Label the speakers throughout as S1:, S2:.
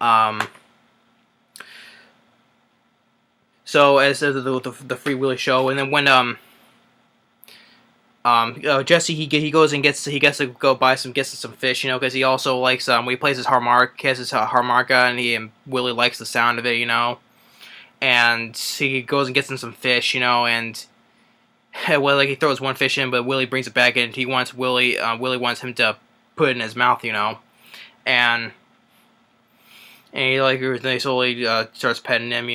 S1: Um, so as the Free Willy show, and then when Jesse he goes and gets to go buy some fish, because he also likes when he plays his harmonica, has his harmonica, and Willy likes the sound of it, and he goes and gets him some fish, and well, like he throws one fish in, but Willy brings it back in. Willy wants him to put it in his mouth, and they slowly starts petting him,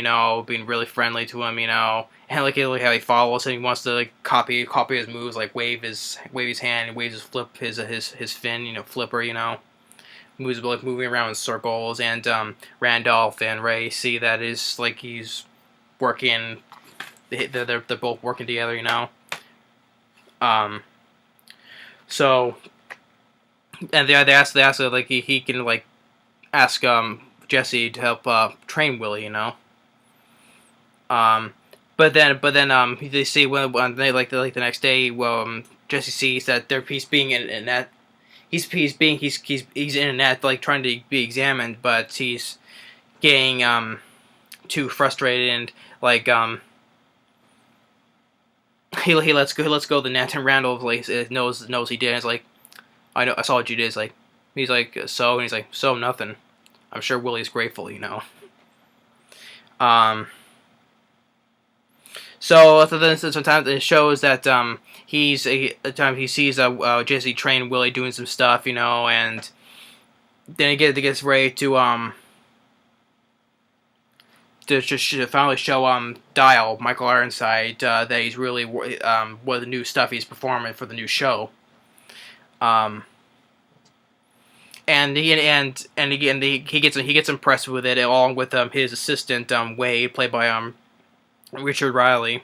S1: being really friendly to him, and like how he follows and he wants to like copy his moves, like wave his hand, waves his flip his fin, flipper, moves like moving around in circles, and Randolph and Ray see that he's working. They're both working together, So, and they ask like he can like ask Jesse to help train Willy, But then they see when they like the next day, Jesse sees that he's being in that he's in a net, like trying to be examined, but he's getting too frustrated, and like he lets go the net, and Randall like knows he did. And it's like, I saw what you did. It's like, he's like, so, and he's like, so nothing. I'm sure Willy's grateful, So then sometimes it shows that he sees Jesse train Willy doing some stuff, and then he gets ready to just finally show Dial Michael Ironside that he's really what the new stuff he's performing for the new show. And he gets impressed with it, along with his assistant Wade, played by Richard Riley.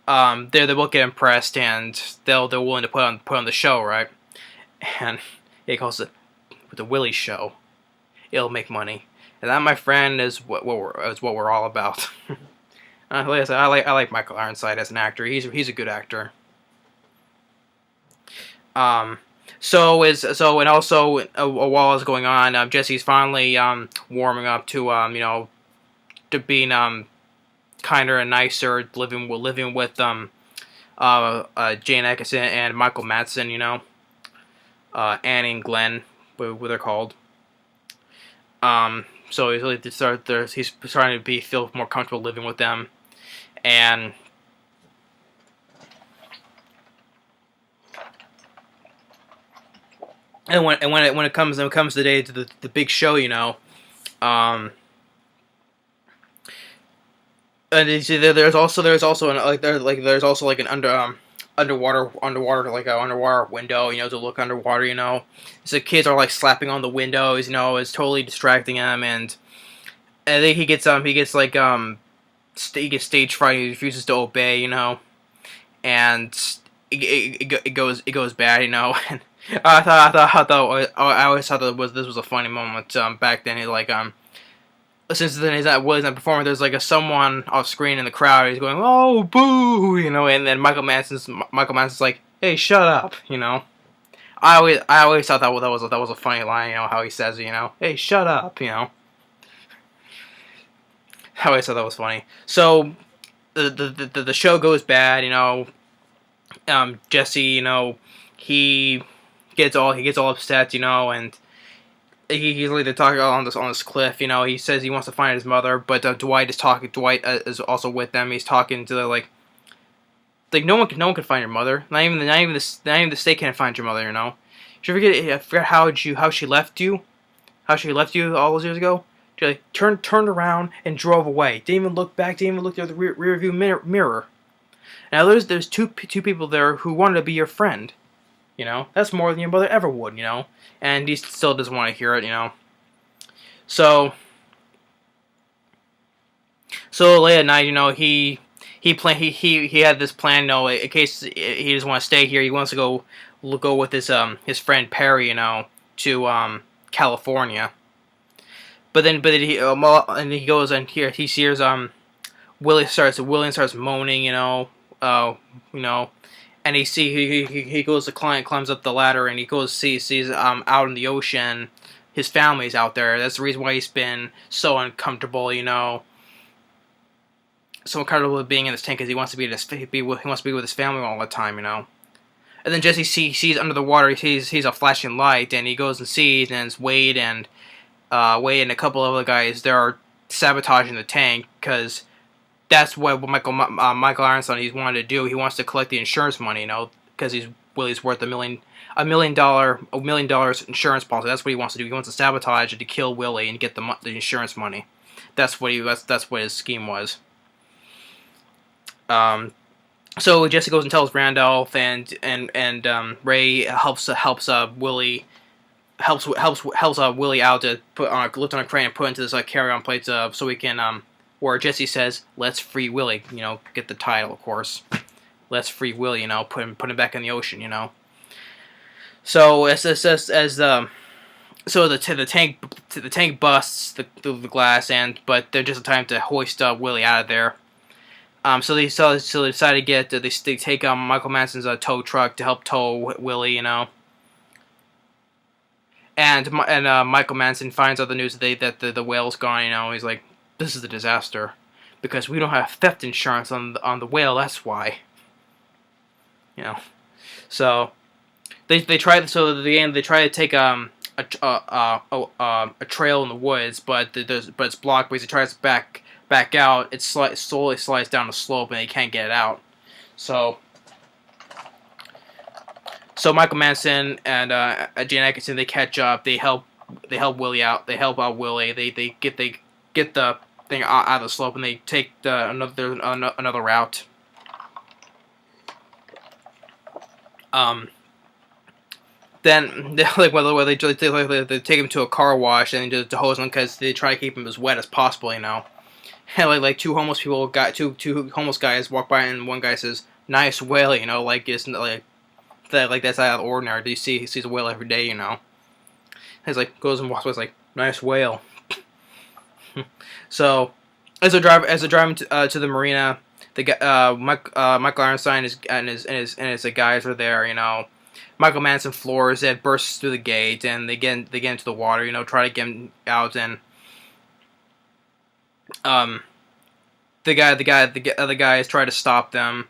S1: They both get impressed, and they're willing to put on the show, right? And he calls it the Willy Show. It'll make money, and that, my friend, is what we're all about. Like I said, I like Michael Ironside as an actor. He's a good actor. So and also while it's going on, Jesse's finally warming up to to being kinder and nicer, living with Jayne Atkinson and Michael Madsen, Annie and Glenn, what they're called. So he's really he's starting to feel more comfortable living with them, and when it comes the day to the big show, and there's also an underwater like an underwater window, to look underwater, So kids are like slapping on the windows, it's totally distracting him, and then he gets stage fright. He refuses to obey, and it goes bad, And I always thought that this was a funny moment back then. He since then Willy's not performing, there's like someone off screen in the crowd. He's going, "Oh, boo!" And then Michael Madsen's like, "Hey, shut up!" I always thought that was a funny line. How he says it. "Hey, shut up!" I always thought that was funny. So the show goes bad. Jesse, he gets all upset. And he's like, they're talking on this cliff. He says he wants to find his mother, but Dwight is also with them. He's talking to like no one can find your mother. Not even the state can't find your mother. Did you forget how she left you? How she left you all those years ago? She like turned around and drove away. Didn't even look back. Didn't even look through the rear view mirror. Now there's two people there who wanted to be your friend. That's more than your mother ever would. And he still doesn't want to hear it. So late at night, he had this plan. In case he doesn't want to stay here, he wants to go with his friend Perry. To California. But then he goes and here he sees William starts moaning. And he goes to climbs up the ladder, and he sees out in the ocean his family's out there. That's the reason why he's been so uncomfortable, you know. So uncomfortable with being in this tank because he wants to be with his family all the time, you know. And then Jesse sees under the water. He sees a flashing light, and he goes and sees, and it's Wade and a couple of other guys. They're sabotaging the tank because that's what Michael Ironside he's wanted to do. He wants to collect the insurance money, you know, because Willy's worth $1 million insurance policy. That's what he wants to do. He wants to sabotage it to kill Willy and get the insurance money. That's what his scheme was. So Jesse goes and tells Randolph, and Ray helps Willy Willy out to lift on a crane and put into this carry-on plate so we can where Jesse says, "Let's free Willy," you know, get the title, of course. Let's free Willy, you know, put him back in the ocean, you know. So the tank busts through the glass, but they're just in time to hoist Willy out of there. So they decide to get they take Michael Madsen's tow truck to help tow Willy, you know. And Michael Madsen finds out the news that the whale's gone, you know. He's like, "This is a disaster because we don't have theft insurance on the whale. That's why." You know. So they try to take a trail in the woods, but it's blocked because he tries to back out. It slowly slides down the slope, and they can't get it out. So Michael Madsen and Jayne Atkinson, they catch up. They help Willy out. They help out Willy. They get the thing out of the slope, and they take another route. Then they take him to a car wash and just to hose him because they try to keep him as wet as possible, you know. And like two homeless homeless guys walk by, and one guy says, "Nice whale," you know, like it's that's out of the ordinary. He sees a whale every day, you know. And he's like goes and walks by, it's like, "Nice whale." So as they're driving to the marina, the guy Michael Ironside and his guys are there, you know. Michael Madsen floors it, bursts through the gate, and they get into the water, you know, try to get him out, and the other guys try to stop them.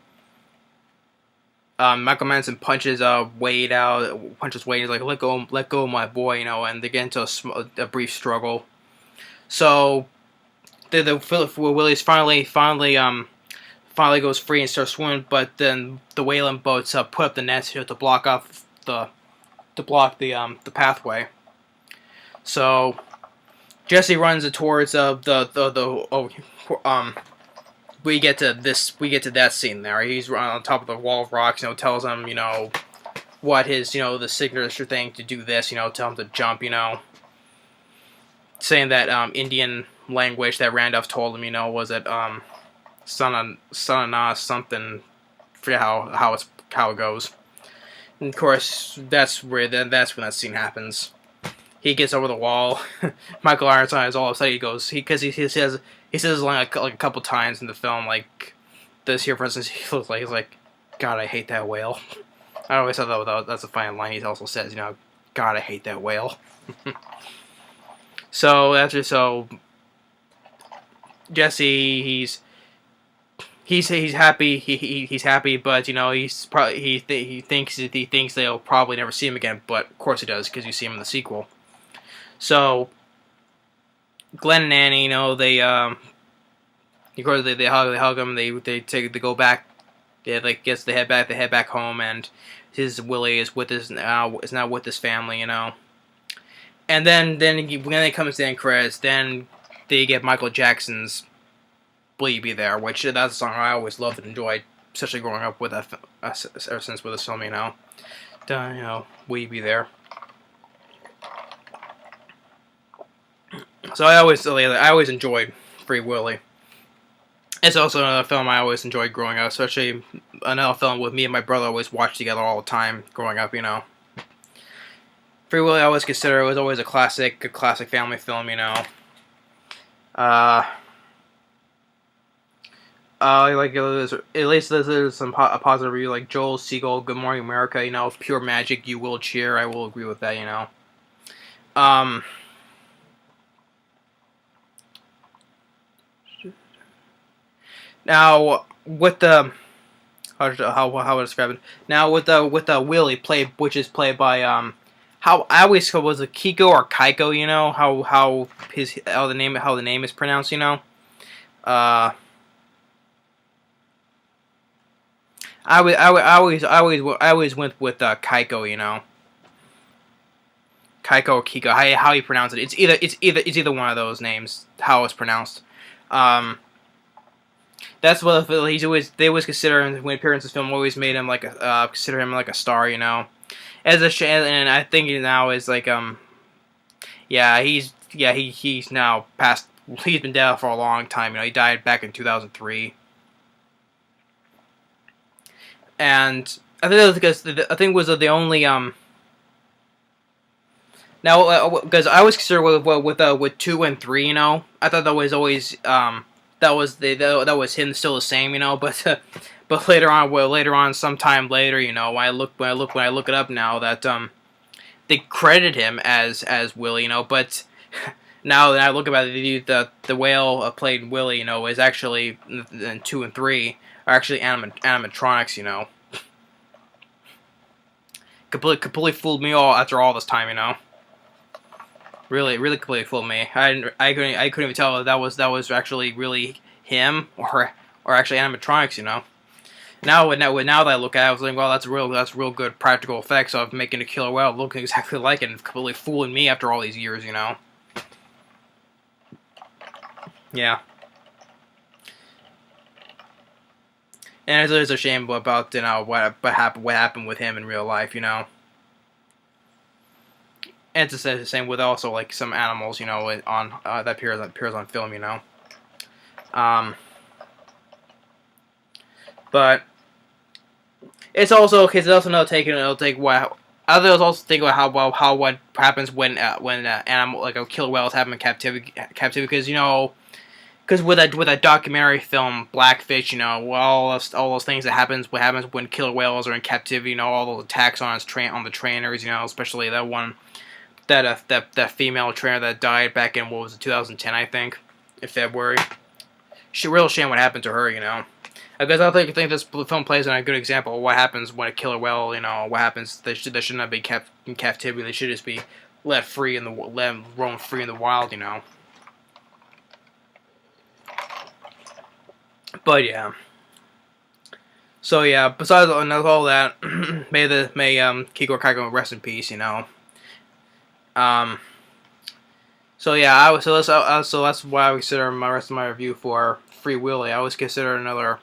S1: Michael Madsen punches Wade out, he's like, let go of my boy, you know, and they get into a brief struggle. So Willy's finally goes free and starts swimming, but then the whaling boats put up the nets, you know, to block off the pathway. So Jesse runs towards we get to that scene there. He's on top of the wall of rocks, you know, tells him, you know, what his, you know, the signature thing to do this, you know, tell him to jump, you know, saying that Indian language that Randolph told him, you know, was it Sanana something. Forget how it goes. And of course, that's when that scene happens. He gets over the wall. Michael Ironside is all upset. He says like a couple times in the film, like this here, for instance. He's like, "God, I hate that whale." I always thought that's a fine line. He also says, you know, "God, I hate that whale." So Jesse, he's happy. He's happy, but you know he thinks they'll probably never see him again. But of course he does, because you see him in the sequel. So Glenn and Annie, you know, they hug him. They go back. They head back home, and Willy is now with his family, you know. And then when they come to the end credits, then they get Michael Jackson's "Will You Be There," which that's a song I always loved and enjoyed, especially growing up with that ever since with this film, you know. You know, "Will You Be There." So I always enjoyed Free Willy. It's also another film I always enjoyed growing up, especially another film with me and my brother always watched together all the time growing up, you know. Free Willy I always consider it was always a classic family film, you know. Like at least there's a positive review, like Joel Siegel, "Good Morning America," you know, "Pure magic, you will cheer." I will agree with that, you know. Um, Now with the how I describe it. Now with the Willy played, which is played by how I always was it Keiko or Keiko, you know, how the name is pronounced, you know. Uh, I always went with Keiko, you know. Keiko or Keiko, how you pronounce it. It's either one of those names, how it's pronounced. Um, that's what they always consider him when appearances film always made him like consider him like a star, you know. As a and I think he now is like yeah, he's now past. He's been dead for a long time. You know, he died back in 2003, and I think that was because I think was the only now because I was concerned with 2 and 3. You know, I thought that was always that was him still the same. You know, but but later on, sometime later, you know, when I look it up now that they credited him as Willy, you know, but now that I look about it, the whale played Willy, you know, is actually in 2 and 3 are actually animatronics, you know. Completely fooled me all after all this time, you know. Really completely fooled me. I couldn't even tell that was actually really him or actually animatronics, you know. Now that I look at it, I was like, well, that's real good practical effects of making a killer whale look exactly like it and completely fooling me after all these years, you know. Yeah. And it's a shame about, you know, what happened with him in real life, you know. And it's the same with also like some animals, you know, on that appears on film, you know. But it's also okay. It's also another take. It'll take what. Others also think about how what happens when animal like a killer whale is having captivity because you know because with a documentary film Blackfish, you know, all those things what happens when killer whales are in captivity, you know, all those attacks on the trainers, you know, especially that one that female trainer that died back in what was it 2010 I think in February. Real shame what happened to her, you know. Because I think this film plays on a good example of what happens when a killer whale, you know, what happens. They should not be kept in captivity. They should just be let roam free in the wild, you know. But yeah. So yeah. Besides all that, may Keiko Keiko rest in peace, you know. So yeah, so that's why I consider my rest of my review for Free Willy. I always consider another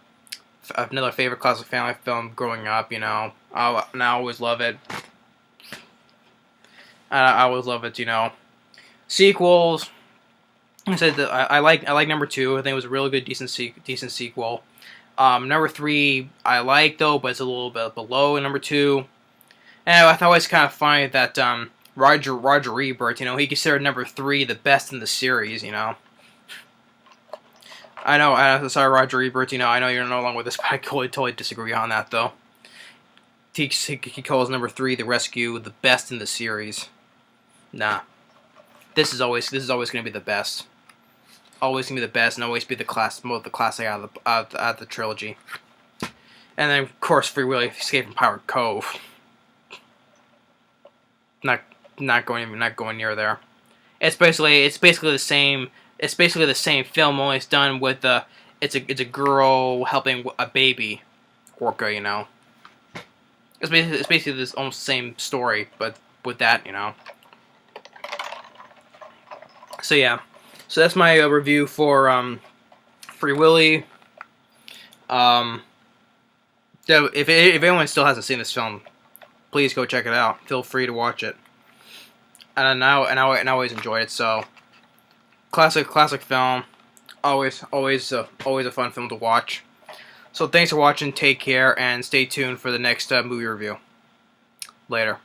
S1: favorite classic family film growing up, you know. And I always love it. I always love it, you know. Sequels. I said that I like number 2. I think it was a really good, decent sequel. Number 3 I like though, but it's a little bit below number 2. And I thought it was kind of funny that Roger Ebert, you know, he considered number 3 the best in the series, you know. I know, sorry, Roger Ebert, you know, I know you're no longer with us, but I totally disagree on that, though. He calls number 3, The Rescue, the best in the series. Nah. This is always going to be the best. Always going to be the best, and always be the classic out of the trilogy. And then, of course, Free Willy, Escape from Pirate Cove. Not going near there. It's basically the same. It's basically the same film, only it's done with it's a girl helping a baby orca, you know. It's basically this almost same story, but with that, you know. So yeah, so that's my review for Free Willy. If anyone still hasn't seen this film, please go check it out. Feel free to watch it. And I always enjoy it. So classic film. Always a fun film to watch. So thanks for watching. Take care and stay tuned for the next movie review. Later.